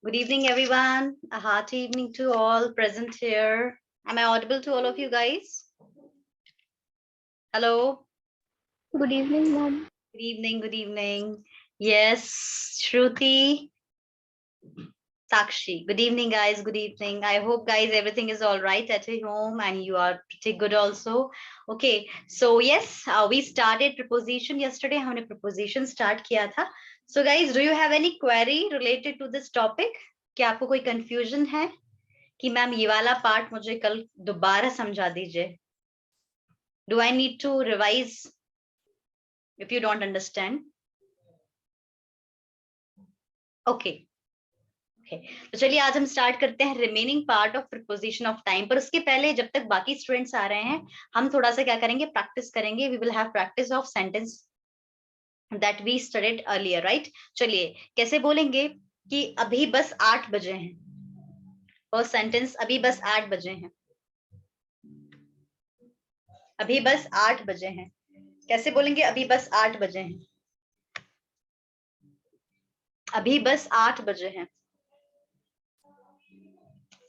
Good evening, everyone. A hearty evening to all present here. Am I audible to all of you guys? Hello. Good evening, ma'am. Good evening. Good evening. Yes, Shruti, Sakshi. Good evening, guys. Good evening. I hope, guys, everything is all right at your home and you are pretty good also. Okay. So yes, we started preposition yesterday. हमने preposition start किया था. So guys, do you have any query related to this topic? क्या आपको कोई confusion है? कि ma'am ये वाला पार्ट मुझे कल दोबारा समझा दीजिए. Do I need to revise if you don't understand? Okay okay, तो चलिए आज हम स्टार्ट करते हैं remaining part of preposition of time. पर उसके पहले जब तक बाकी स्टूडेंट्स आ रहे हैं हम थोड़ा सा क्या करेंगे, प्रैक्टिस करेंगे. We will have practice of sentence that we studied earlier, right? चलिए कैसे बोलेंगे कि अभी बस 8 बजे हैं. फर्स्ट सेंटेंस, अभी बस 8 बजे हैं. अभी बस 8 बजे हैं. कैसे बोलेंगे? अभी बस 8 बजे हैं. अभी बस 8 बजे हैं.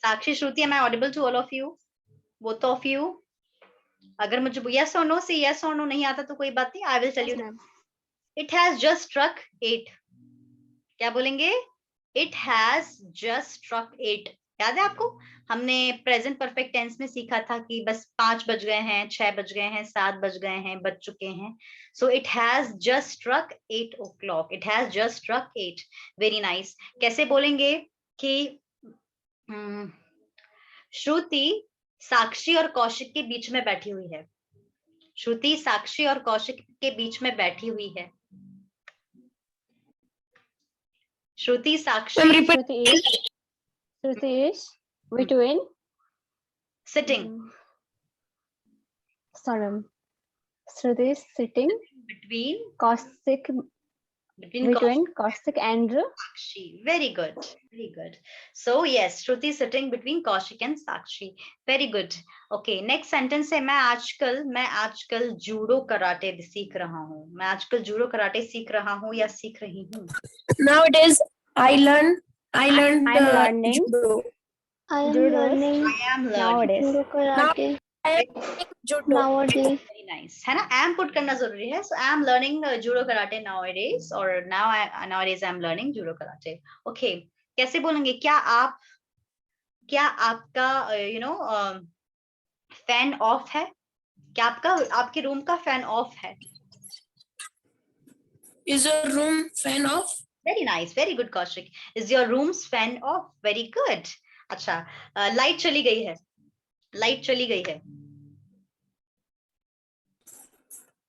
साक्षी, श्रुति, am I audible to all of you? Both of you? अगर मुझे yes or no से yes or no नहीं आता तो कोई बात नहीं, I will tell you. It has just struck 8. क्या बोलेंगे? It has just struck 8. याद है आपको? हमने प्रेजेंट परफेक्ट टेंस में सीखा था कि बस 5 बज गए हैं, 6 बज गए हैं, 7 बज गए हैं, बज चुके हैं. So it has just struck 8 o'clock. It has just struck 8. Very nice. कैसे बोलेंगे कि श्रुति साक्षी और कौशिक के बीच में बैठी हुई है. श्रुति साक्षी और कौशिक के बीच में बैठी हुई है. श्रुति साक्षी Shruti is between sitting. Shruti is sitting Between Kaushik between Kaushik and Sakshi. Very good. Very good. So yes, Shruti is sitting between Kaushik and Sakshi. Very good. Okay, next sentence है मैं आजकल judo karate सीख रहा हूँ. मैं आजकल judo karate सीख रहा हूँ या सीख रही हूँ. Nowadays, I learned I'm learning judo. I am learning I am learning. nowadays. Judo karate. Judo. Nowadays. Very nice. है ना? Am put करना जरूरी है. So I am learning judo karate nowadays, or nowadays I am learning judo karate. Okay. कैसे बोलेंगे? क्या आपका fan of है? क्या आपके रूम का फैन ऑफ है? Is your room fan off? Very nice. Very good, Kaushik. Is your room's fan off? Very good. अच्छा, लाइट चली गई है. लाइट चली गई है.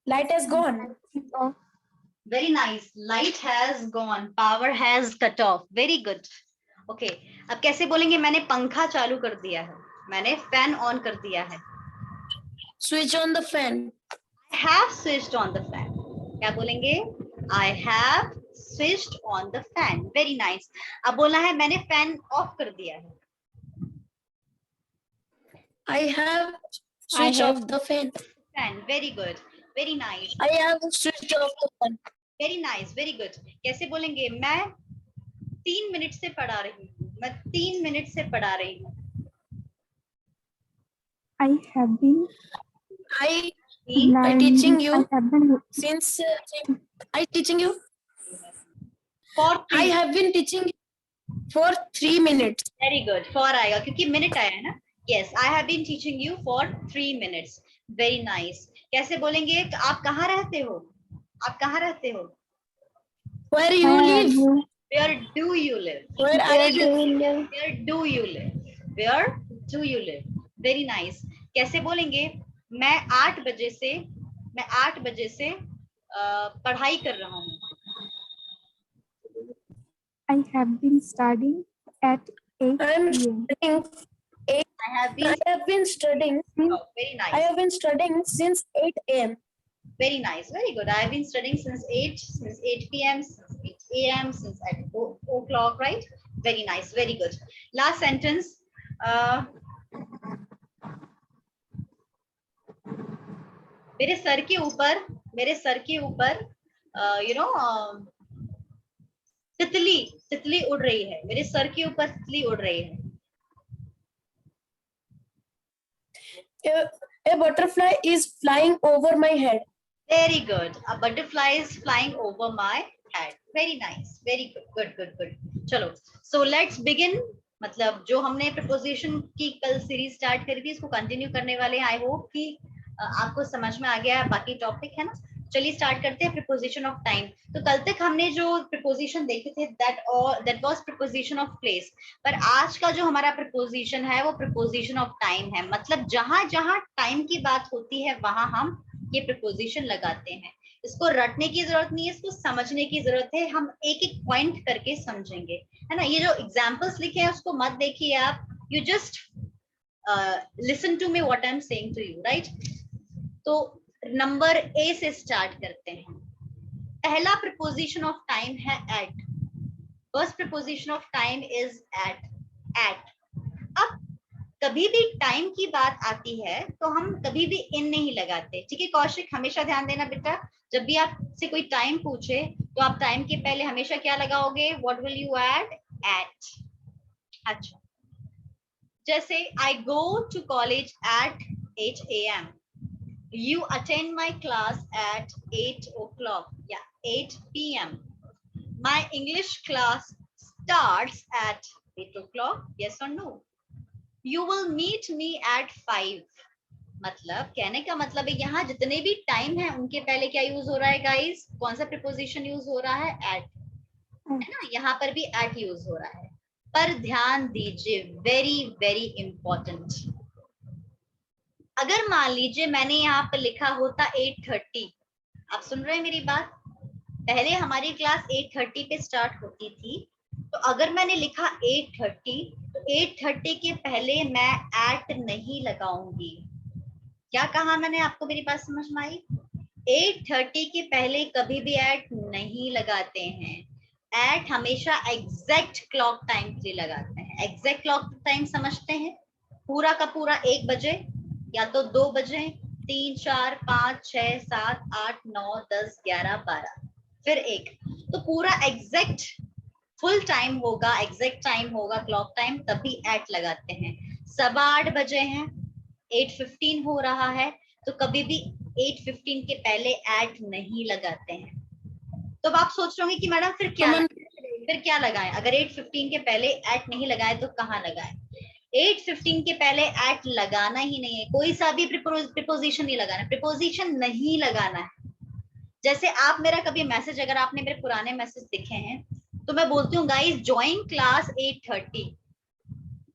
Light has gone. Very nice. Light has gone. Power has cut off. Very good. Okay. अब कैसे बोलेंगे? मैंने पंखा चालू कर दिया है. मैंने फैन ऑन कर दिया है. Switch on the fan. I have switched on the fan. क्या बोलेंगे? I have switched on the fan. Very nice. अब बोलना है मैंने फैन ऑफ कर दिया है. I have switched off the fan. Fan. Very good. Very nice. I have switched off the fan. Very nice. Very good. कैसे बोलेंगे? मैं 3 मिनट से पढ़ा रही हूँ. मैं 3 मिनट से पढ़ा रही हूँ. I have been teaching you since I teaching you. I have been teaching for 3 minutes. Very good. For आएगा क्योंकि मिनट आया है ना. Yes, I have been teaching you for 3 minutes. Very nice. कैसे बोलेंगे? आप कहाँ रहते हो? आप कहाँ रहते हो? Where you live? Where do you live? Where are you? Where do you live? Where do you live? Very nice. कैसे बोलेंगे? मैं 8 बजे से पढ़ाई कर रहा हूँ. I have been studying at 8 p.m. I have been studying. Oh, very nice. I have been studying since 8 a.m. Very nice. Very good. I have been studying since 8 p.m., since 8 a.m., since at 4 o'clock, right? Very nice. Very good. Last sentence. मेरे sir के ऊपर तितली, तितली उड़ रही है, मेरे sir के ऊपर तितली उड़ रही है. A butterfly is flying over my head. Very good. A butterfly is flying over my head. Very nice. Very good. Good, good, good. चलो. So let's begin. मतलब जो हमने प्रपोजिशन की कल सीरीज स्टार्ट करी थी इसको कंटिन्यू करने वाले हैं. आई होप कि आपको समझ में आ गया है बाकी टॉपिक है ना. चलिए स्टार्ट करते हैं प्रीपोजिशन ऑफ टाइम. तो कल तक हमने जो प्रीपोजिशन देखे थे that was preposition of place. पर आज का जो हमारा प्रीपोजिशन है वो प्रीपोजिशन ऑफ टाइम है. मतलब जहां जहां टाइम की बात होती है वहां हम ये प्रीपोजिशन लगाते हैं. इसको रटने की जरूरत नहीं है, इसको समझने की जरूरत है. हम एक एक पॉइंट करके समझेंगे, है ना. ये जो एग्जांपल्स लिखे हैं उसको मत देखिए आप. You just listen to me what I am saying to you, right. तो नंबर ए से स्टार्ट करते हैं. पहला प्रीपोजिशन ऑफ टाइम है at. First preposition of time is at. At. अब कभी भी टाइम की बात आती है तो हम कभी भी इन नहीं लगाते. ठीक है कौशिक, हमेशा ध्यान देना बेटा. जब भी आपसे कोई टाइम पूछे तो आप टाइम के पहले हमेशा क्या लगाओगे? What will you add? At. अच्छा, जैसे I go to college at 8 AM. You attend my class at 8 o'clock. Yeah, 8 PM. My English class starts at 8 o'clock. Yes or no? You will meet me at 5. मतलब कहने का मतलब है यहाँ जितने भी टाइम है उनके पहले क्या यूज हो रहा है गाइस? कौन सा प्रीपोजिशन यूज हो रहा है? एट, है ना. यहाँ पर भी एट यूज हो रहा है. पर ध्यान दीजिए, वेरी वेरी इंपॉर्टेंट. अगर मान लीजिए मैंने यहाँ पर लिखा होता 8:30. आप सुन रहे हैं मेरी बात? पहले हमारी क्लास 8:30 पे स्टार्ट होती थी. तो अगर मैंने लिखा 8:30 तो 8:30 के पहले मैं एट नहीं लगाऊंगी. क्या कहा मैंने? आपको मेरी बात समझ में आई? 8:30 के पहले कभी भी एट नहीं लगाते हैं. एट हमेशा एग्जैक्ट क्लॉक टाइम के लिए लगाते हैं. एग्जैक्ट क्लॉक टाइम समझते हैं? पूरा का पूरा 1 बजे या तो 2 बजे, 3, 4, 5, 6, 7, 8, 9, 10, 11, 12, फिर 1. तो पूरा एग्जैक्ट फुल टाइम होगा, एग्जैक्ट टाइम होगा क्लॉक टाइम, तभी एट लगाते हैं. 8:15 बजे हैं, 8:15 हो रहा है, तो कभी भी 8:15 के पहले एट नहीं लगाते हैं. तो आप सोच रहे होंगे कि मैडम फिर क्या लगाएं? अगर 8:15 के पहले एट नहीं लगाए तो कहाँ लगाएं? 8:15 के पहले एट लगाना ही नहीं है. कोई सा भी प्रीपोजिशन नहीं लगाना. प्रीपोजिशन नहीं लगाना है. जैसे आप मेरा कभी मैसेज, अगर आपने मेरे पुराने मैसेज दिखे हैं तो मैं बोलती हूँ गाइस ज्वाइन क्लास 8:30.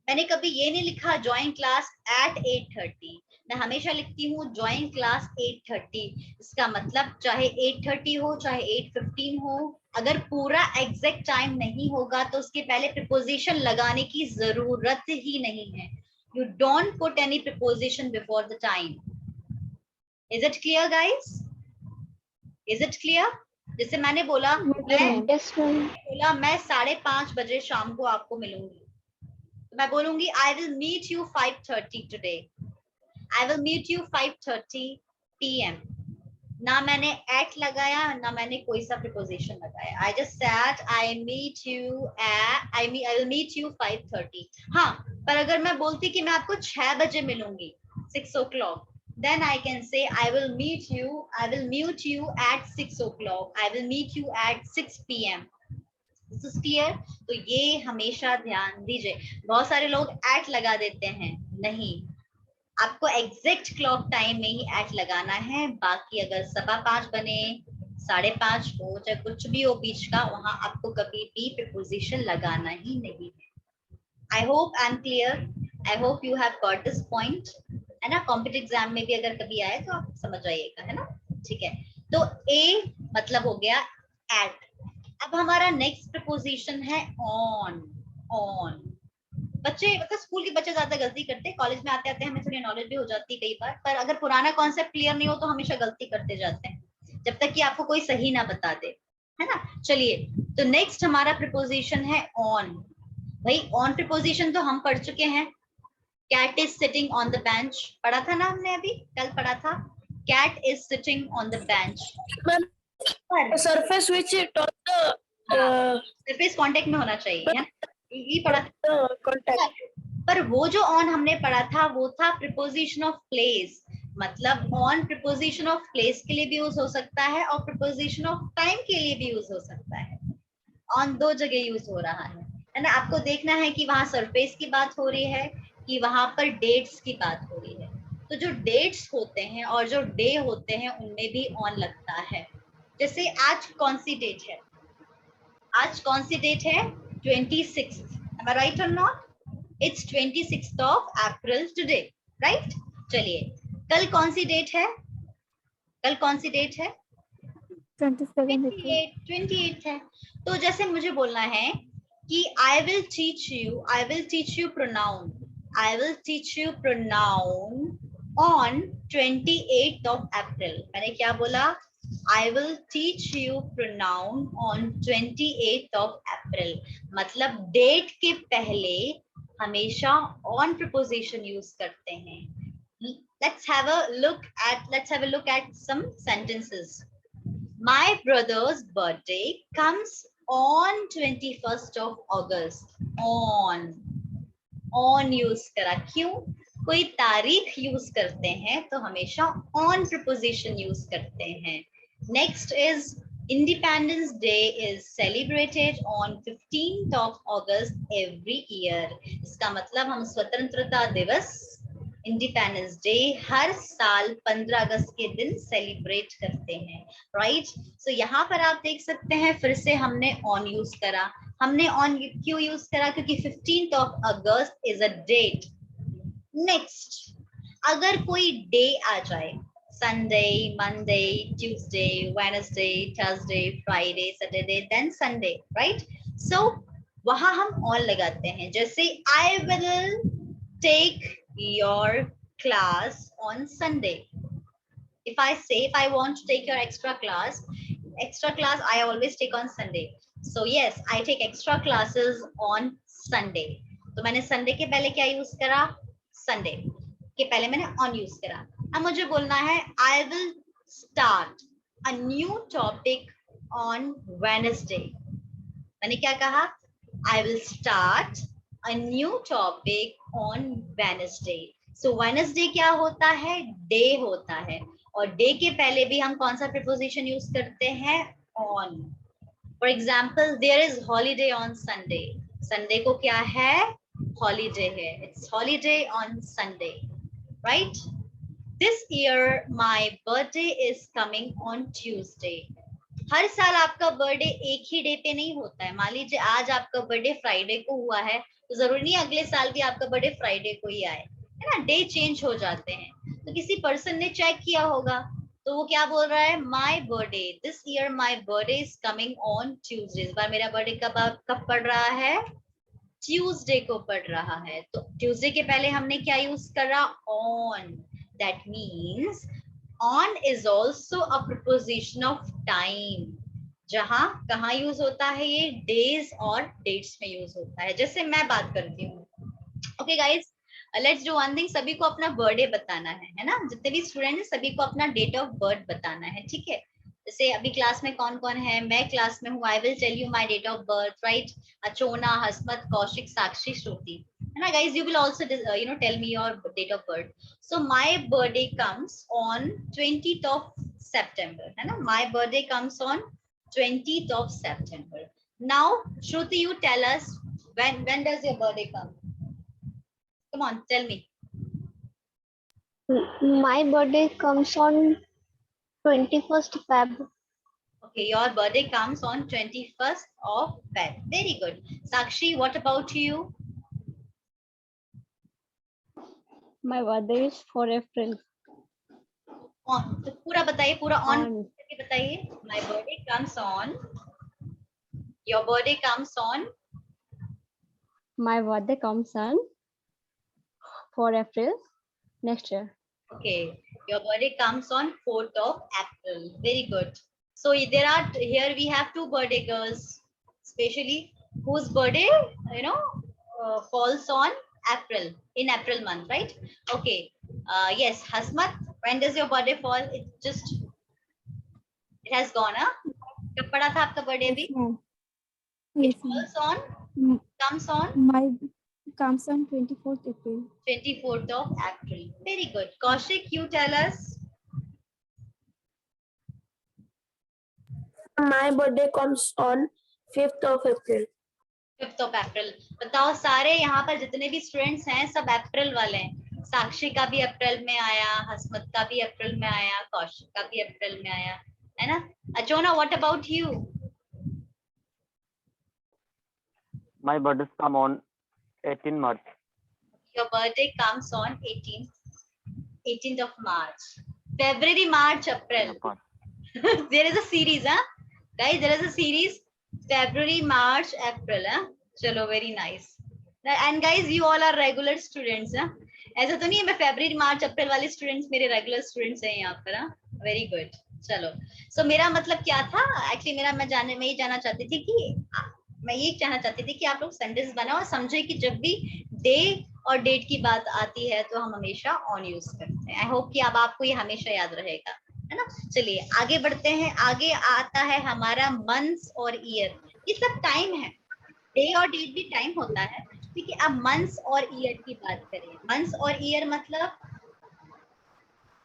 मैंने कभी ये नहीं लिखा ज्वाइन क्लास एट 8:30. मैं हमेशा लिखती हूँ ज्वाइन क्लास 8:30. इसका मतलब चाहे 8:30 हो चाहे 8:15 हो, अगर पूरा एग्जैक्ट टाइम नहीं होगा तो उसके पहले प्रीपोजिशन लगाने की जरूरत ही नहीं है. You don't put any preposition before the time. Is it clear guys? Is it clear? जैसे मैंने बोला मैं 5:30 बजे शाम को आपको मिलूंगी, तो मैं बोलूंगी I will meet you 5:30 today. I will meet you 5:30 PM. ना मैंने एट लगाया ना मैंने कोई सा प्रीपोजिशन लगाया. I just said I will meet you 5:30. हाँ, पर अगर मैं बोलती कि मैं आपको 6 बजे मिलूंगी 6 o'clock, then I can say I will meet you at 6 o'clock. I will meet you at 6 PM. This is clear? तो ये हमेशा ध्यान दीजिए. बहुत सारे लोग एट लगा देते हैं. नहीं, आपको एग्जैक्ट क्लॉक टाइम में ही एट लगाना है. बाकी अगर 5:15 बने, 5:30 हो, चाहे कुछ भी हो बीच का, वहां आपको कभी भी प्रीपोजिशन लगाना ही नहीं है. I hope I am clear. I hope you have got this point, है ना. कॉम्पिटिटिव एग्जाम में भी अगर कभी आए तो आप समझ जाइएगा, है ना. ठीक है, तो ए मतलब हो गया एट. अब हमारा नेक्स्ट प्रीपोजिशन है ऑन. ऑन. बच्चे मतलब स्कूल के बच्चे ज्यादा गलती करते हैं, कॉलेज में आते आते हमें थोड़ी नॉलेज भी हो जाती है कई बार, पर अगर पुराना कॉन्सेप्ट क्लियर नहीं हो तो हमेशा गलती करते जाते हैं जब तक कि आपको कोई सही ना बता दे, है ना. चलिए, तो नेक्स्ट हमारा प्रीपोजिशन है ऑन. भाई ऑन प्रीपोजिशन तो हम पढ़ चुके हैं. Cat is sitting on the bench पढ़ा था ना हमने, अभी कल पढ़ा था. Cat is sitting on the bench. surface which touch the surface contact में होना चाहिए, है ना? ये पढ़ा था। Contact. पर वो जो ऑन हमने पढ़ा था वो था प्रीपोजिशन ऑफ प्लेस, मतलब ऑन प्रीपोजिशन ऑफ प्लेस के लिए भी यूज हो सकता है और प्रीपोजिशन ऑफ टाइम के लिए भी यूज हो सकता है। ऑन दो जगह यूज हो रहा है ना? आपको देखना है कि वहां सरफेस की बात हो रही है कि वहां पर डेट्स की बात हो रही है। तो जो डेट्स होते हैं और जो डे होते हैं उनमें भी ऑन लगता है। जैसे आज कौन सी डेट है? आज कौन सी डेट है? 26th। Am I right or not? It's 26th of April today, right? चलिए, कल कौन सी डेट है? कल कौन सी डेट है? 27 April. 28 है। तो जैसे मुझे बोलना है कि I will teach you pronoun. I will teach you pronoun on 28th of April. मैंने क्या बोला? I will teach you pronoun on 28th of April. मतलब डेट के पहले हमेशा on preposition यूज करते हैं। Let's have a look at some sentences. My brother's birthday comes on 21st of August. On use करा, क्यों? कोई तारीख यूज करते हैं तो हमेशा on preposition यूज करते हैं। Next is Independence Day is celebrated on 15th of August every year. इसका मतलब हम स्वतंत्रता दिवस इंडिपेंडेंस डे हर साल 15 अगस्त के दिन सेलिब्रेट करते हैं, राइट? सो यहाँ पर आप देख सकते हैं फिर से हमने ऑन यूज करा। हमने ऑन क्यों यूज करा? क्योंकि 15th of August is a date. Next, अगर कोई डे आ जाए, Sunday, Monday, Tuesday, Wednesday, Thursday, Friday, Saturday, then Sunday, right? So वहां हम ऑन लगाते हैं। जैसे I will take your class on Sunday. If I want to take your extra class I always take on Sunday. So yes, I take extra classes on Sunday. तो मैंने Sunday के पहले क्या यूज करा? Sunday के पहले मैंने on use करा। अब मुझे बोलना है I will start a new topic on Wednesday. मैंने क्या कहा? I will start a new topic on Wednesday. So Wednesday क्या होता है? Day होता है, और day के पहले भी हम कौन सा preposition यूज करते हैं? On. For example, there is holiday on Sunday. Sunday को क्या है? Holiday है. It's holiday on Sunday, right? This year my birthday is coming on Tuesday. हर साल आपका बर्थडे एक ही डे पे नहीं होता है। मान लीजिए आज आपका बर्थडे फ्राइडे को हुआ है तो जरूरी नहीं अगले साल भी आपका बर्थडे फ्राइडे को ही आए, है ना? डे चेंज हो जाते हैं। तो किसी पर्सन ने चेक किया होगा तो वो क्या बोल रहा है? My birthday, this year my birthday is coming on Tuesday. इस बार मेरा बर्थडे कब पड़ रहा है? ट्यूसडे को पड़ रहा है। तो ट्यूसडे के पहले हमने क्या यूज करा? On. That means on is also a preposition of time. जहां कहाँ यूज होता है? ये days और dates में यूज होता है। जैसे मैं बात करती हूँ, okay guys, let's do one thing. सभी को अपना बर्थडे बताना है ना? जितने भी स्टूडेंट हैं सभी को अपना डेट ऑफ बर्थ बताना है, ठीक है? जैसे अभी क्लास में कौन कौन है? मैं क्लास में हूँ। I will tell you my date of birth, right? Achona, Hasmat, Kaushik, Sakshi, Shruti, है ना guys? You will also tell me your date of birth. So my birthday comes on 20th of September, है ना? My birthday comes on 20th of September. Now Shruti, you tell us when does your birthday come? Come on, tell me. My birthday comes on 21st Feb. Okay, your birthday comes on 21st of Feb. Very good. Sakshi, what about you? My birthday is 4 April. On, तो पूरा बताइए, पूरा on करके बताइए। My birthday comes on. Your birthday comes on. My birthday comes on 4 April next year. Okay, your birthday comes on 4th of April. Very good. So here we have two birthday girls, especially whose birthday falls on April, in April month, right? Okay. Yes, Hasmat, when does your birthday fall? It has gone, huh? कब पड़ा था आपका birthday अभी? Yes, It falls on, ma'am. comes on My comes on 24th April. 24th of April. Very good. Kaushik, you tell us. My birthday comes on 5th of April. 5th of April. बताओ सारे यहाँ पर जितने भी students हैं सब अप्रैल वाले हैं। साक्षी का भी अप्रैल में आया, हसमत का भी अप्रैल में आया, कौशिक का भी अप्रैल में आया, है ना? Achona, what about you? My birthday come on 18 March. Your birthday comes on 18th of March. February, March, April. There is a series, huh? Guys, there is a series. February, March, April, huh? Chalo, very nice. And guys, you all are regular students, huh? ऐसा तो नहीं है मैं फरवरी मार्च अप्रैल वाले students मेरे regular students हैं यहाँ पर, वेरी गुड। चलो, सो मेरा मतलब क्या था एक्चुअली, मेरा मैं ये जानना चाहती थी कि आप लोग सेंटेंस बनाओ और समझे कि जब भी डे और डेट की बात आती है तो हम हमेशा ऑन यूज करते हैं। आई होप कि अब आपको ये हमेशा याद रहेगा, है ना? चलिए आगे बढ़ते हैं। आगे आता है हमारा मंथ्स और ईयर। ये सब टाइम है, डे और डेट भी टाइम होता है, ठीक है? अब मंथ्स और ईयर की बात करें। मंथ्स और ईयर मतलब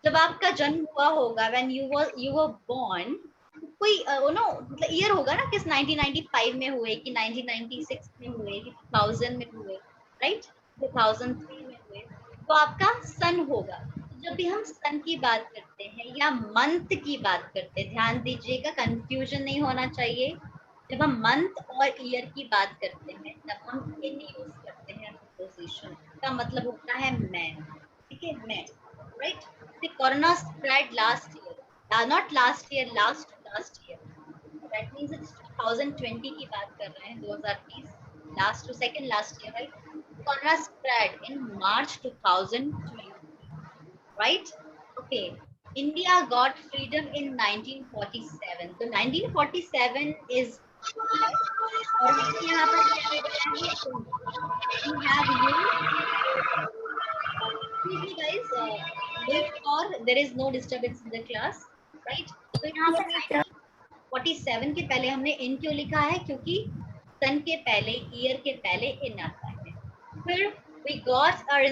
जब आपका जन्म हुआ होगा, व्हेन यू वर बोर्न, कोई मतलब ईयर होगा ना, किस 1995 में हुए कि 1996 में हुए कि 2000 में हुए, राइट? 2003 में हुए, तो आपका सन होगा। जब भी हम सन की बात करते हैं या मंथ की बात करते हैं, ध्यान दीजिएगा, कंफ्यूजन नहीं होना चाहिए। जब हम मंथ और ईयर की बात करते हैं तब हम इन यूज करते हैं प्रीपोजिशन का मतलब होता है मैं, ठीक है? मैं, right? The corona spread last year, not last year, last year. That means it's 2020 की बात कर रहे हैं, 2020, last to second last year, right? Corona spread in March 2020, right? Okay. India got freedom in 1947. So 1947 is, और हमने यहाँ पर क्या लगाया है? We have you. Excuse me, guys. Make sure there is no disturbance in the class, right? तो यहाँ पर 1947 के पहले हमने इन क्यों लिखा है? क्योंकि सन के पहले, ईयर के पहले इन आता है। फिर we got our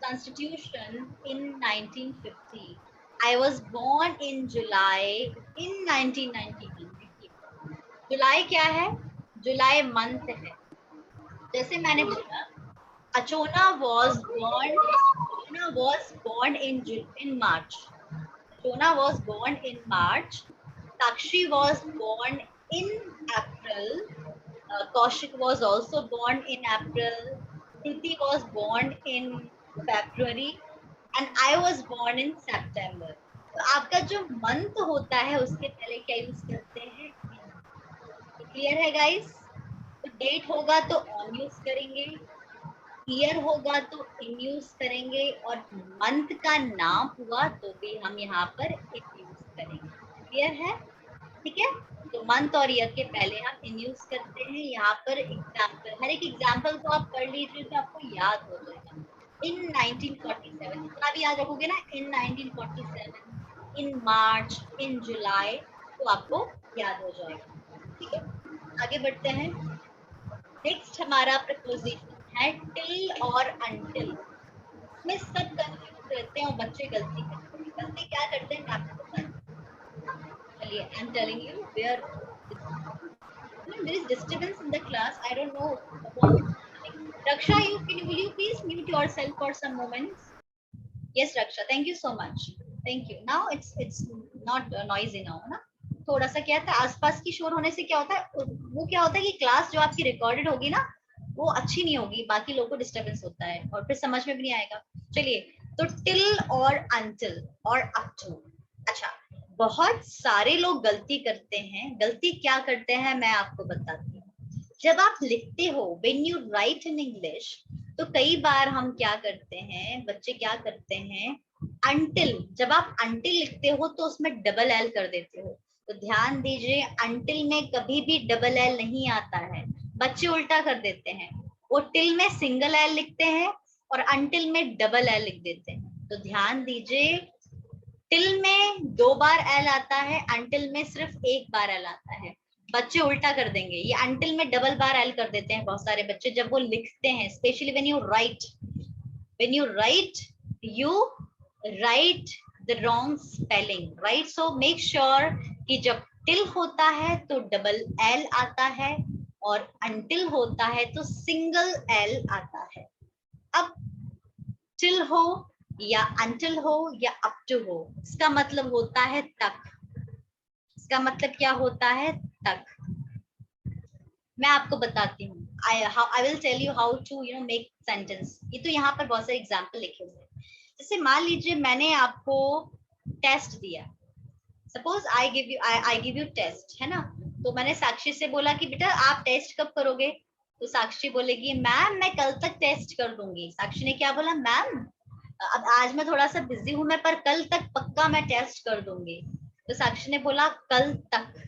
constitution in 1950. I was born in July in 1991. जुलाई क्या है? जुलाई मंथ है। जैसे मैंने बोला, Achona was born in March. Achona was born in March. Sakshi was born in April. Kaushik was also born in April. Kriti was born in February, and I was born in September. तो आपका जो month होता है उसके पहले क्या use करते हैं? क्लियर है गाइस? तो डेट होगा तो ऑन यूज करेंगे, ईयर होगा तो इन यूज करेंगे, और मंथ का नाम हुआ तो भी हम यहाँ पर इन यूज करेंगे। क्लियर है? ठीक है? तो मंथ और ईयर के पहले हम इन यूज करते हैं। यहाँ पर एग्जाम्पल, हर एक एग्जाम्पल को आप पढ़ लीजिए तो आपको याद हो जाएगा। इन 1947, जितना भी याद रखोगे ना, इन 1947, इन मार्च, इन जुलाई, तो आपको याद हो जाएगा। ठीक है, आगे बढ़ते हैं। नेक्स्ट हमारा प्रपोजिशन है टिल और अनटिल। इसमें सब कंफ्यूज रहते हैं और बच्चे गलती करते हैं। गलती क्या करते हैं मैं आपको बताती हूँ। चलिए, I am telling you where there is disturbance in the class. I don't know what. Raksha, will you please mute yourself for some moments? Yes, Raksha, thank you so much. Thank you. Now it's not noisy now, ना? थोड़ा सा क्या था, आसपास की शोर होने से क्या होता है, वो क्या होता है कि क्लास जो आपकी रिकॉर्डेड होगी ना वो अच्छी नहीं होगी, बाकी लोगों को डिस्टर्बेंस होता है और फिर समझ में भी नहीं आएगा। चलिए, तो टिल और अनटिल और अप टू। अच्छा, बहुत सारे लोग गलती करते हैं। गलती क्या करते हैं मैं आपको बताती हूँ। जब आप लिखते हो, when you right in English, तो कई बार हम क्या करते हैं, बच्चे क्या करते हैं, अनटिल, जब आप अनटिल लिखते हो तो उसमें डबल एल कर देते हो। तो ध्यान दीजिए, अनटिल में कभी भी डबल एल नहीं आता है। बच्चे उल्टा कर देते हैं, वो टिल में सिंगल एल लिखते हैं और अनटिल में डबल एल लिख देते हैं। तो ध्यान दीजिए, टिल में 2 बार एल आता है, अनटिल में सिर्फ 1 बार एल आता है। बच्चे उल्टा कर देंगे, ये until में डबल बार एल कर देते हैं बहुत सारे बच्चे जब वो लिखते हैं, specially when you write you write the wrong spelling, right? So make sure कि जब till होता है तो डबल एल आता है और until होता है तो सिंगल एल आता है। अब till हो या until हो या up to हो, इसका मतलब होता है तक। इसका मतलब क्या होता है? तक। मैं आपको बताती हूँ, I will tell you how to make sentence। ये तो यहाँ पर बहुत सारे एग्जाम्पल लिखे हुए हैं। जैसे मान लीजिए मैंने आपको टेस्ट दिया, suppose I give you test, है ना? तो मैंने साक्षी से बोला कि बेटा आप टेस्ट कब करोगे? तो साक्षी बोलेगी मैम मैं कल तक टेस्ट कर दूंगी। साक्षी ने क्या बोला? मैम अब आज मैं थोड़ा सा बिजी हूं मैं, पर कल तक पक्का मैं टेस्ट कर दूंगी। तो साक्षी ने बोला कल तक।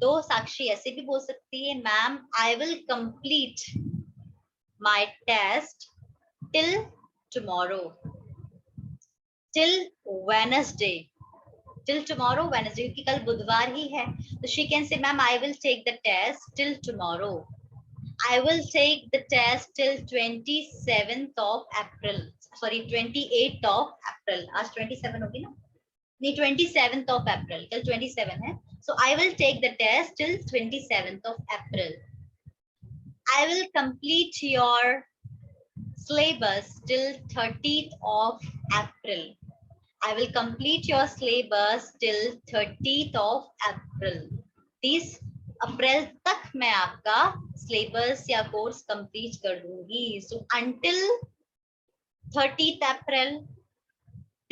तो साक्षी ऐसे भी बोल सकती है ma'am I will complete my test till tomorrow, till Wednesday, till tomorrow Wednesday, क्योंकि कल बुधवार ही है। तो she can say ma'am I will take the test till tomorrow, I will take the test till 27th of April, sorry 28th of April, आज 27 होगी ना? नहीं 27th of April, कल 27 है। So I will take the test till 27th of April. I will complete your syllabus till 30th of April. I will complete your syllabus till 30th of April. 30 अप्रैल तक मैं आपका syllabus या course complete कर दूंगी। So until 30th April,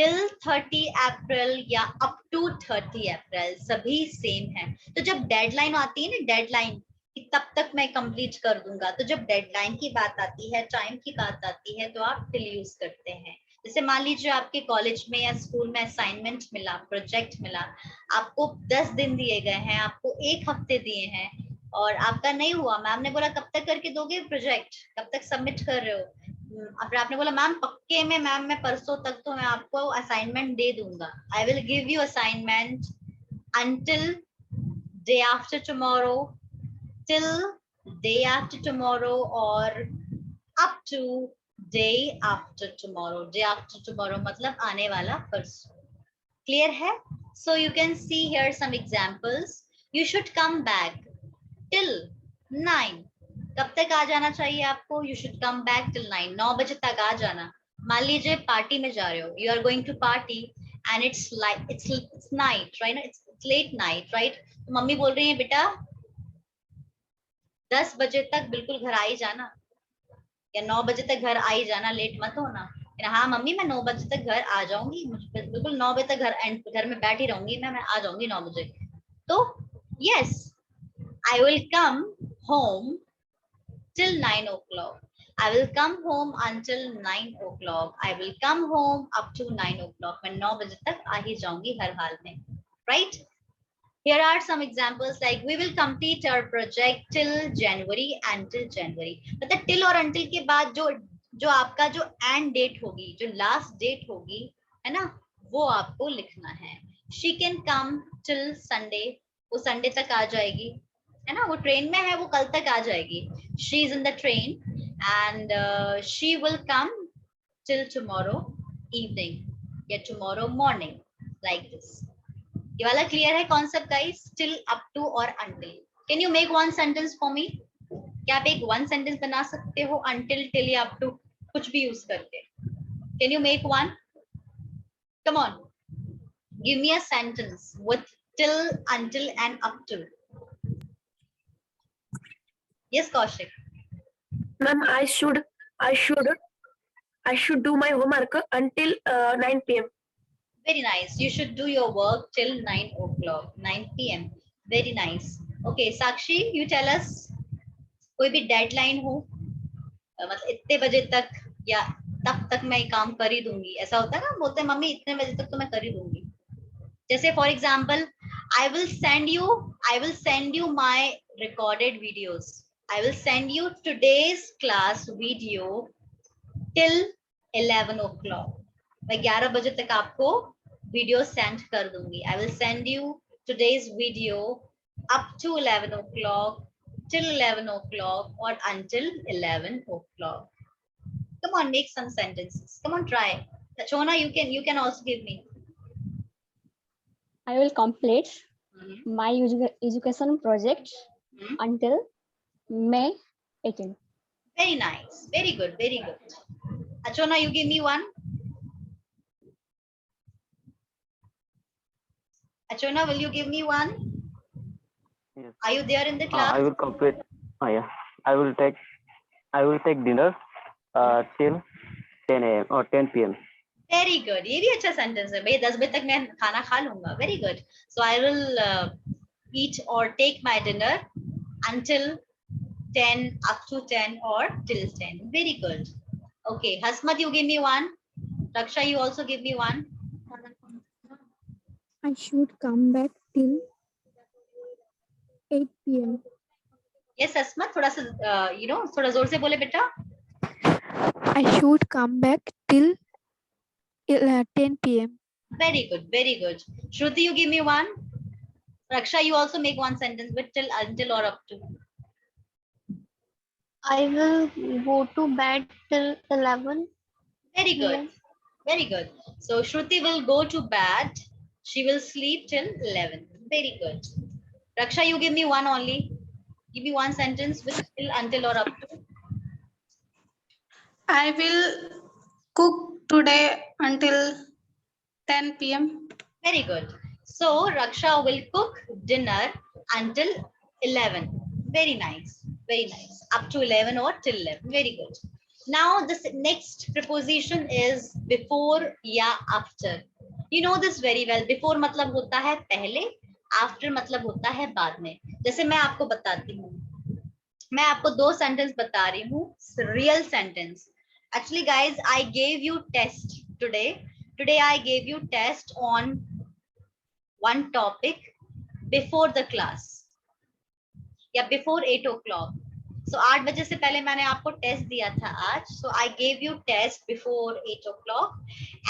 till 30 अप्रैल या up to 30 अप्रैल सभी same है। तो जब डेडलाइन आती है ना, डेडलाइन कि तब तक मैं कंप्लीट कर दूंगा, तो जब डेडलाइन की बात आती है, टाइम की बात आती है, तो आप टिल यूज करते हैं। जैसे मान लीजिए आपके कॉलेज में या स्कूल में असाइनमेंट मिला, प्रोजेक्ट मिला, आपको 10 दिन दिए गए हैं, आपको 1 हफ्ते दिए हैं और आपका नहीं हुआ, मैम ने बोला कब तक करके दोगे प्रोजेक्ट, कब तक सबमिट कर रहे हो? फिर आपने बोला मैम पक्के में, मैम मैं परसों तक तो मैं आपको असाइनमेंट दे दूंगा। I will give you assignment until day after tomorrow, till day after tomorrow or up to day after tomorrow। day after tomorrow मतलब आने वाला परसों। क्लियर है? So you can see here some examples. You should come back till 9। कब तक आ जाना चाहिए आपको? You should come back till 9, 9 बजे तक आ जाना। मान लीजिए पार्टी में जा रहे हो, you are going to party and it's like it's night, right? It's late night, right? तो मम्मी बोल रही है बेटा 10 बजे तक बिल्कुल घर आ ही जाना या 9 बजे तक घर आ ही जाना, लेट मत होना। हाँ मम्मी मैं 9 बजे तक घर आ जाऊंगी, बिल्कुल 9 बजे तक घर में बैठी रहूंगी, मैं आ जाऊंगी 9 बजे। तो yes, I will come home till 9 o'clock. I will come home until 9 o'clock. I will come home up to 9 o'clock. मैं 9 बजे तक आ ही जाऊंगी हर हाल में, right? Here are some examples like we will complete our project till January, until January। मतलब till और until के बाद जो आपका जो end date होगी, जो last date होगी, है ना, वो आपको लिखना है। She can come till Sunday, वो Sunday तक आ जाएगी, है ना, वो ट्रेन में है, वो कल तक आ जाएगी। She is in the train and she will come till tomorrow evening या tomorrow morning, like this। ये वाला क्लियर है concept guys? till, up to और until। Can you make one sentence for me? क्या आप एक one sentence बना सकते हो until, till या up to कुछ भी यूज करके? Can you make one? Come on, give me a sentence with till, until and up to। Yes, Kaushik. Ma'am, I should do my homework until 9 p.m. Very nice. You should do your work till 9 o'clock, 9 p.m. Very nice. Okay, Sakshi, you tell us कोई भी deadline हो, मतलब इतने बजे तक या तब तक मैं काम कर ही दूंगी, ऐसा होता है ना, बोलते हैं मम्मी इतने बजे तक तो मैं कर ही दूंगी। जैसे for example I will send you my recorded videos। I will send you today's class video till 11 o'clock। मैं 11 बजे तक आपको वीडियो सेंड कर दूंगी। I will send you today's video up to 11 o'clock, till 11 o'clock, or until 11 o'clock. Come on, make some sentences. Come on, try. Chona, you can also give me. I will complete my education project until May 18. Very nice. Very good. Very good. Achona, you give me one. Achona, will you give me one? Yes. Are you there in the class? I will complete. Yeah. I will take dinner till 10 a.m. or 10 p.m. Very good. ये भी अच्छा sentence है भाई. 10 बजे तक मैं खाना खा लूंगा. Very good. So I will eat or take my dinner until 10, up to 10, or till 10. Very good. Okay, Hasmat, you give me one. Raksha, you also give me one. I should come back till 8 p.m. Yes, Hasmat, थोड़ा सा थोड़ा जोर से बोले बेटा. I should come back till 10 p.m. Very good, very good. Shruti, you give me one. Raksha, you also make one sentence with till, until, or up to. I will go to bed till 11. Very good. Very good. So Shruti will go to bed. She will sleep till 11. Very good. Raksha, you give me one only. Give me one sentence with till, until, or up to. I will cook today until 10 p.m. Very good. So Raksha will cook dinner until 11. Very nice. Very nice. Up to 11 or till 11. Very good. Now this next preposition is before या after. You know this very well. Before मतलब होता है पहले, after मतलब होता है बाद में. जैसे मैं आपको बताती हूँ, मैं आपको दो सेंटेंस बता रही हूँ, real sentence. Actually guys, I gave you test today. Today I gave you test on one topic before the class या before 8 o'clock. So 8 बजे से पहले मैंने आपको टेस्ट दिया था आज. So I gave you test before 8 o'clock.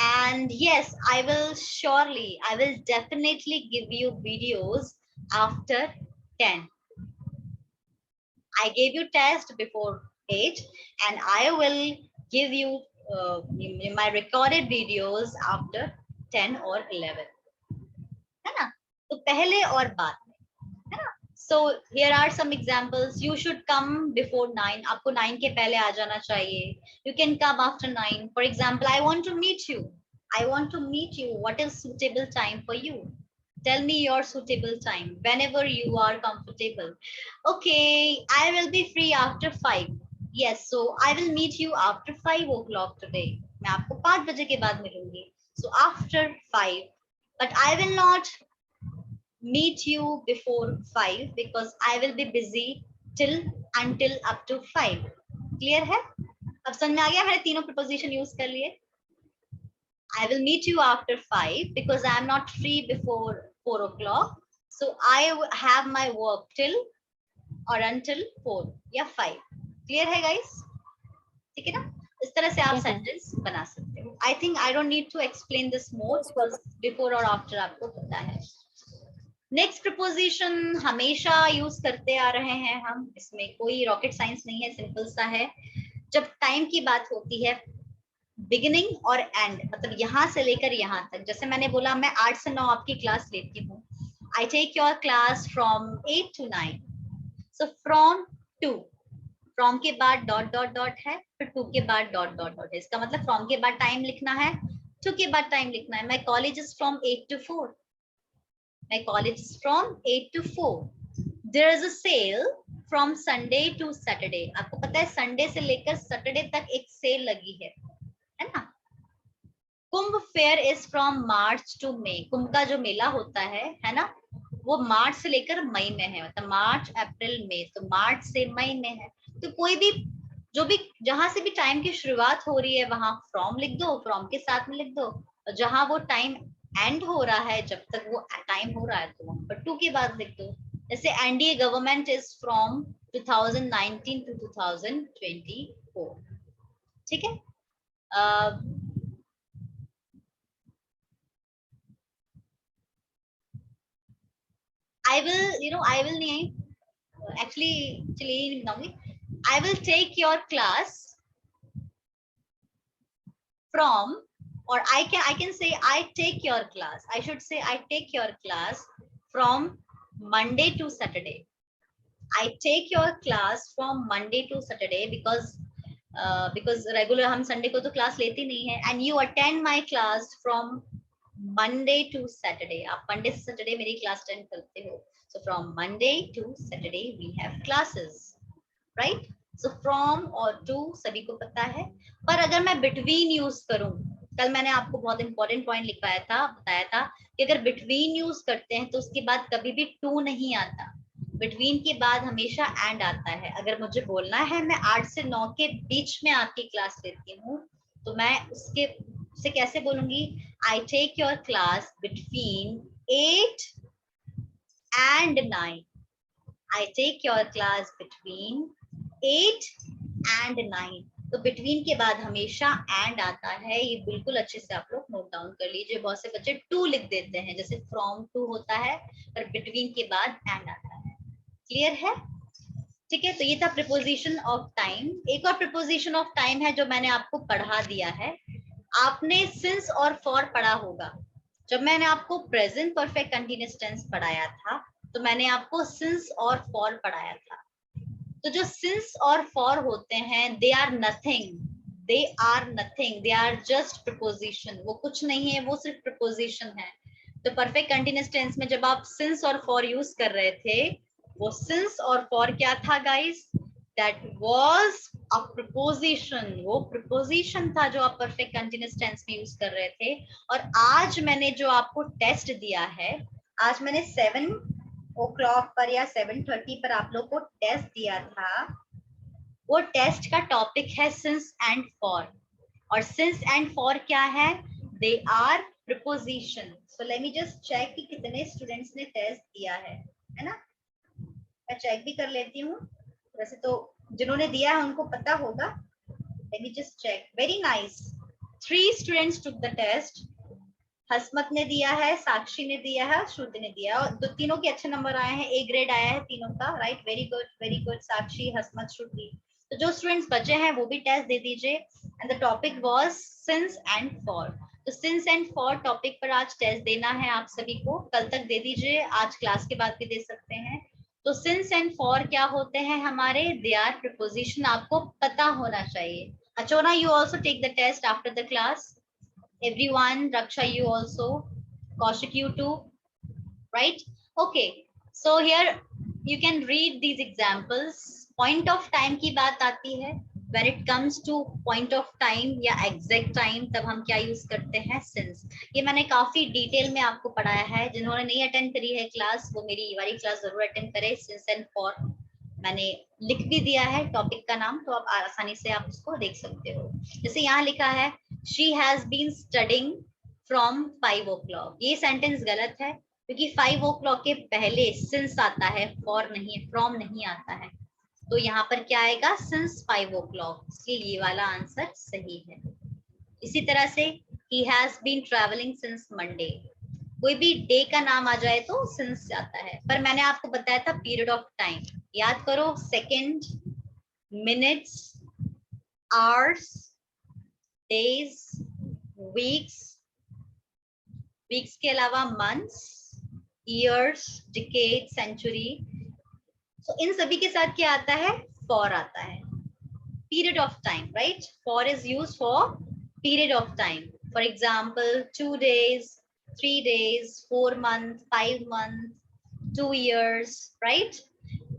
And yes, I will definitely give you videos after 10. I gave you test before 8 and I will give you my recorded videos after 10 or 11. है ना? तो पहले और बाद में, है ना? So here are some examples. You should come before 9. आपको 9 के पहले आ जाना चाहिए. You can come after 9. For example, I want to meet you. I want to meet you. What is suitable time for you? Tell me your suitable time whenever you are comfortable. Okay, I will be free after 5. Yes, so I will meet you after 5 o'clock today. मैं आपको 5 बजे के बाद मिलूंगी. So after 5. But I will not meet you before 5 because I will be busy till until up to 5. Clear है? अब समझ में आ गया? मैंने तीनों preposition use कर लिए. I will meet you after 5 because I am not free before 4 o'clock. So I have my work till or until 4 या 5. Clear है guys? ठीक है ना? इस तरह से आप सेंटेंस बना सकते हो. I think I don't need to explain this more because before और after आपको पता है. नेक्स्ट प्रपोजिशन हमेशा यूज करते आ रहे हैं हम. इसमें कोई रॉकेट साइंस नहीं है, सिंपल सा है. जब टाइम की बात होती है, बिगिनिंग और एंड, मतलब यहां से लेकर यहां तक. जैसे मैंने बोला मैं 8 से 9 आपकी क्लास लेती हूँ. I take your class from 8 to 9. So from to, from के बाद डॉट डॉट डॉट है, फिर टू के बाद डॉट डॉट डॉट है. इसका मतलब फ्रॉम के बाद टाइम लिखना है, टू के बाद टाइम लिखना है. My college is from 8 to 4. My college is from 8 to 4. There is a sale from Sunday to Saturday. आपको पता है संडे से लेकर सैटरडे तक एक सेल लगी है ना? Kumbh fair is from March to May. Kumbh का जो मेला होता है ना, वो मार्च से लेकर मई में है. मतलब मार्च अप्रैल मई, तो मार्च से मई में है. तो कोई भी जो भी जहां से भी टाइम की शुरुआत हो रही है वहां फ्रॉम लिख दो, फ्रॉम के साथ में लिख दो. जहां वो टाइम एंड हो रहा है, जब तक वो टाइम हो रहा है, तो वहां पर टू के बाद लिख दो. जैसे NDA government is from 2019 to 2024. ठीक है? I will नहीं, actually चलिए ये नहीं बताऊंगी. I will take your class from, or I can say I take your class. I should say I take your class from Monday to Saturday. I take your class from Monday to Saturday because regular हम Sunday को तो class लेते नहीं है, and you attend my class from Monday to Saturday. आप Monday से Saturday मेरी class attend करते हो. So from Monday to Saturday we have classes, right? So from और to सभी को पता है. पर अगर मैं between use करूं, कल मैंने आपको बहुत इंपॉर्टेंट पॉइंट बताया था कि अगर between यूज करते हैं तो उसके बाद कभी भी to नहीं आता. बिटवीन के बाद हमेशा एंड आता है. अगर मुझे बोलना है मैं 8 से 9 के बीच में आपकी क्लास लेती हूँ, तो मैं उससे कैसे बोलूंगी? I take your class between 8 and 9. I take your class between 8 and 9. तो बिटवीन के बाद हमेशा एंड आता है. ये बिल्कुल अच्छे से आप लोग नोट डाउन कर लीजिए. बहुत से बच्चे टू लिख देते हैं, जैसे फ्रॉम टू होता है, पर बिटवीन के बाद एंड आता है. क्लियर है? ठीक है. तो ये था प्रीपोजिशन ऑफ टाइम. एक और प्रीपोजिशन ऑफ टाइम है जो मैंने आपको पढ़ा दिया है. आपने सिंस और फॉर पढ़ा होगा. जब मैंने आपको प्रेजेंट परफेक्ट कंटीन्यूअस टेंस पढ़ाया था तो मैंने आपको सिंस और फॉर पढ़ाया था. तो जो सिंस और फॉर होते हैं, they are nothing, they are just preposition. वो कुछ नहीं है, वो सिर्फ प्रीपोजिशन है. तो परफेक्ट कंटीन्यूअस टेंस में जब आप सिंस और फॉर यूज कर रहे थे, वो सिंस और फॉर क्या था guys? That was a preposition. वो प्रीपोजिशन था जो आप परफेक्ट कंटीन्यूअस टेंस में यूज कर रहे थे. और आज मैंने जो आपको टेस्ट दिया है, आज मैंने 7 o'clock पर या 7:30 पर आप लोग को टेस्ट दिया था. वो टेस्ट का टॉपिक है सिंस एंड फॉर. और सिंस एंड फॉर क्या है? They are preposition. So let me just check कि कितने स्टूडेंट्स ने टेस्ट दिया है ना. मैं चेक भी कर लेती हूँ. वैसे तो जिन्होंने दिया है उनको पता होगा. Let me just check. Very nice. 3 students took the test. Hasmat ने दिया है, साक्षी ने दिया है, श्रुति ने दिया. और दो तीनों के अच्छे नंबर आए हैं. ए ग्रेड आया है तीनों का. राइट, वेरी गुड साक्षी, हसमत, श्रुति. तो जो स्टूडेंट्स बचे हैं वो भी टेस्ट दे दीजिए. And the topic was since and for. तो सिंस एंड फॉर टॉपिक पर आज टेस्ट देना है आप सभी को. कल तक दे दीजिए, आज क्लास के बाद भी दे सकते हैं. तो सिंस एंड फॉर क्या होते हैं हमारे? They are preposition. आपको पता होना चाहिए. Achona, you also take the test after the class. Everyone, Raksha, you also. Kaushik, you too. Right? Okay. So here you can read these examples. Point of time की बात आती है. When it comes to point of time या exact time, तब हम क्या use करते हैं? since. ये मैंने काफी डिटेल में आपको पढ़ाया है. जिन्होंने नहीं अटेंड करी है क्लास, वो मेरी ये वाली क्लास जरूर अटेंड करें. since and for मैंने लिख भी दिया है टॉपिक का नाम, तो आप आसानी से आप उसको देख सकते हो. जैसे यहाँ लिखा है she has been studying from 5 o'clock. ये सेंटेंस गलत है क्योंकि 5 o'clock के पहले since आता है, for नहीं, from नहीं आता है. तो यहाँ पर क्या आएगा? since 5 o'clock. इसलिए ये वाला आंसर सही है. इसी तरह से he has been traveling since Monday. कोई भी डे का नाम आ जाए तो since आता है. पर मैंने आपको बताया था पीरियड ऑफ टाइम. याद करो, second, minutes, hours, days, weeks, weeks के अलावा मंथ्स, ईयर्स, डिकेड, सेंचुरी. तो इन सभी के साथ क्या आता है? फॉर आता है. Period of time, right? For is used for period of time. For example 2 days, 3 days, 4 months, 5 months, 2 years, right?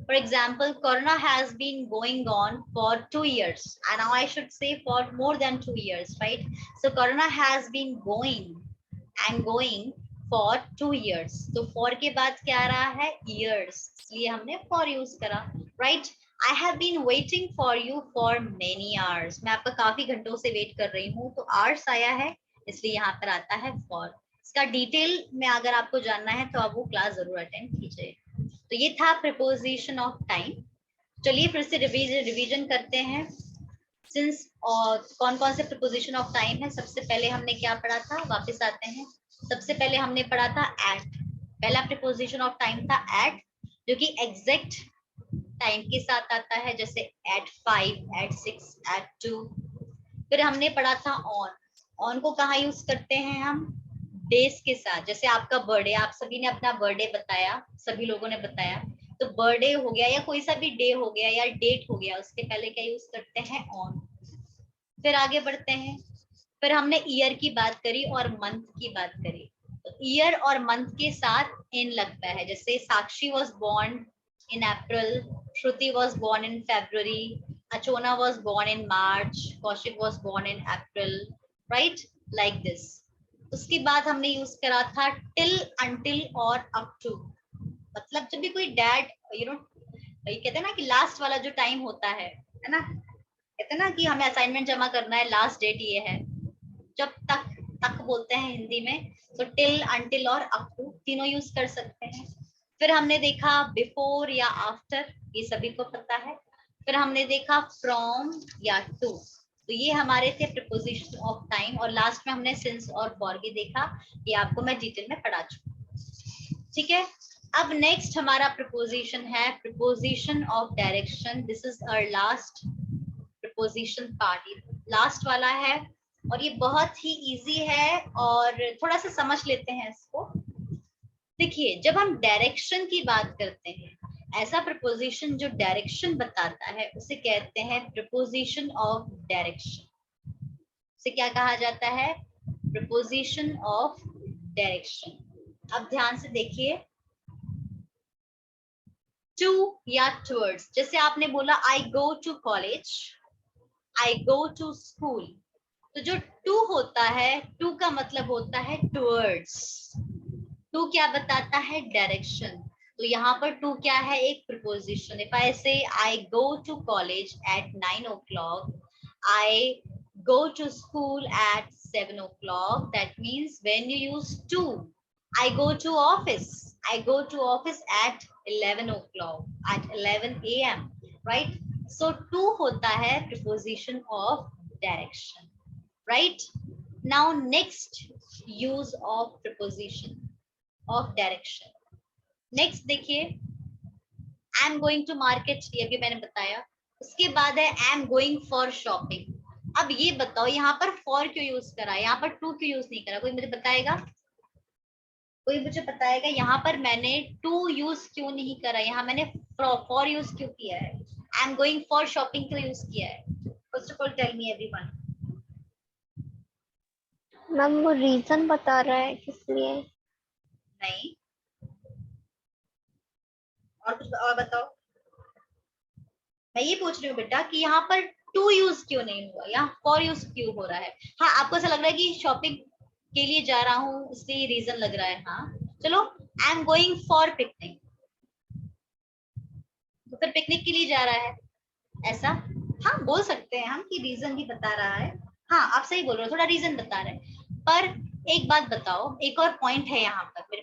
For example, Corona has been going on for 2 years, and now I should say for more than 2 years, right? So Corona has been going and going for 2 years. तो for के बाद क्या आ रहा है? years. इसलिए हमने for use करा, right? I have been waiting for you for many hours. मैं आपका काफी घंटों से वेट कर रही हूँ. तो hours आया है, इसलिए यहाँ पर आता है for. इसका डिटेल में अगर आपको जानना है तो आप वो क्लास जरूर अटेंड कीजिए. तो ये था प्रीपोजिशन ऑफ टाइम. चलिए फिर से रिवीजन करते हैं. सिंस और कौन कौन से प्रीपोजिशन ऑफ टाइम है. सबसे पहले हमने क्या पढ़ा था? वापस आते हैं. सबसे पहले हमने पढ़ा था एट. पहला प्रीपोजिशन ऑफ टाइम था एट, जो कि एग्जैक्ट टाइम के साथ आता है, जैसे एट 5, एट 6, एट 2। फिर हमने पढ़ा था ऑन। ऑन को कहाँ यूज करते हैं हम? डेज के साथ। जैसे आपका बर्थडे, आप सभी ने अपना बर्थडे बताया, सभी लोगों ने बताया, तो बर्थडे हो गया या कोई सा भी डे हो गया या डेट हो गया, उसके पहले क्या यूज करते हैं? ऑन। फिर आगे बढ़ते हैं, फिर हमने ईयर की बात करी और मंथ की बात करी। तो ईयर और मंथ के साथ इन लगता है, जैसे Sakshi was born in April, Shruti was born in February, Achona was born in March, Kaushik was born in April, right, like this. उसके बाद हमने यूज करा था टिल, अंटिल और अप टू। मतलब जब भी कोई डैड ये कहते हैं ना कि लास्ट वाला जो टाइम होता है ना, कहते हैं ना कि हमें असाइनमेंट जमा करना है, लास्ट डेट ये है, जब तक बोलते हैं हिंदी में, तो टिल, अंटिल और अप टू तीनों यूज कर सकते हैं। फिर हमने देखा बिफोर या आफ्टर, ये सभी को पता है। फिर हमने देखा फ्रॉम या टू, तो ये हमारे थे प्रीपोजिशन ऑफ टाइम। और लास्ट में हमने सिंस और फॉर भी देखा, ये आपको मैं डिटेल में पढ़ा चुकी। ठीक है, अब नेक्स्ट हमारा प्रीपोजिशन है preposition of direction. This is our last preposition part, last वाला है, और ये बहुत ही इजी है, और थोड़ा सा समझ लेते हैं इसको। देखिए, जब हम डायरेक्शन की बात करते हैं, ऐसा प्रीपोजिशन जो डायरेक्शन बताता है, उसे कहते हैं प्रीपोजिशन ऑफ डायरेक्शन। उसे क्या कहा जाता है? Preposition of direction. अब ध्यान से देखिए, टू या टुवर्ड्स, जैसे आपने बोला I go to college, I go to school, तो जो टू होता है, टू का मतलब होता है टुवर्ड्स। टू क्या बताता है? डायरेक्शन। तो यहाँ पर टू क्या है? एक preposition. If I say I go to college at 9 o'clock, I go to school at 7 o'clock, that means when you use to. I go to office, I go to office at 11 o'clock, at 11 a.m, right? So to होता है preposition of direction, right? Now next use of preposition of direction. Next देखिए, I am going to market, ये भी मैंने बताया। उसके बाद है I am going for shopping। अब ये बताओ, यहाँ पर फॉर क्यों यूज करा, यहाँ पर टू क्यों यूज नहीं करा? कोई मुझे बताएगा? कोई मुझे बताएगा यहाँ पर मैंने टू यूज क्यों नहीं करा, यहाँ मैंने फॉर यूज क्यों किया है? I am going for shopping क्यों यूज किया है? First of all tell me everyone. Ma'am वो रीजन बता रहा है किस लिए। नहीं, और कुछ और बताओ। मैं ये पूछ रही हूँ बेटा कि यहाँ पर टू यूज क्यों नहीं हुआ, यहाँ फॉर यूज क्यों हो रहा है? हाँ, आपको ऐसा लग रहा है कि शॉपिंग के लिए जा रहा हूँ इसलिए रीजन लग रहा है। हाँ चलो, आई एम गोइंग फॉर पिकनिक, तो फिर पिकनिक के लिए जा रहा है, ऐसा हाँ बोल सकते हैं हम कि रीजन ही बता रहा है। हाँ आप सही बोल रहे हो, थोड़ा रीजन बता रहे हैं। पर एक बात बताओ, एक और पॉइंट है यहाँ पर मेरे